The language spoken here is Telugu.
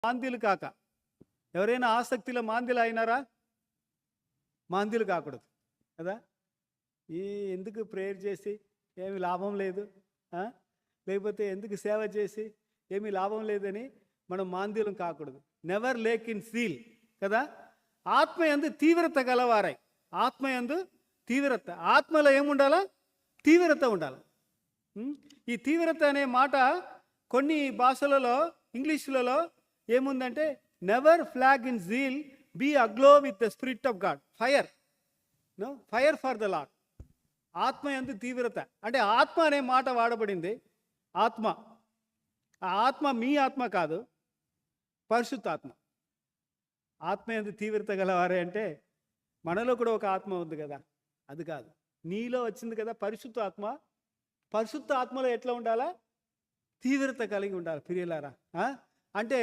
మాంద్యులు కాక. ఎవరైనా ఆసక్తిలో మాంద్యులు అయినారా? మాంద్యులు కాకూడదు కదా. ఈ ఎందుకు ప్రేయర్ చేసి ఏమి లాభం లేదు, లేకపోతే ఎందుకు సేవ చేసి ఏమీ లాభం లేదని మనం మాంద్యులం కాకూడదు. నెవర్ లేక్ ఇన్ సీల్ కదా. ఆత్మయందు తీవ్రత గలవారై. ఆత్మయందు తీవ్రత. ఆత్మలో ఏముండాలా? తీవ్రత ఉండాలి. ఈ తీవ్రత అనే మాట కొన్ని భాషలలో, ఇంగ్లీష్లలో ఏముందంటే never flag in zeal, be aglow with the spirit of God. Fire, fire for the Lord. ఆత్మ యందు తీవ్రత అంటే ఆత్మ అనే మాట వాడబడింది. ఆత్మ, ఆ ఆత్మ మీ ఆత్మ కాదు, పరిశుద్ధాత్మ. ఆత్మ యందు తీవ్రత గలవారే అంటే మనలో కూడా ఒక ఆత్మ ఉంది కదా, అది కాదు. నీలో వచ్చింది కదా పరిశుద్ధ ఆత్మ. పరిశుద్ధ ఆత్మలో ఎట్లా ఉండాలా? తీవ్రత కలిగి ఉండాలి ప్రియులారా. అంటే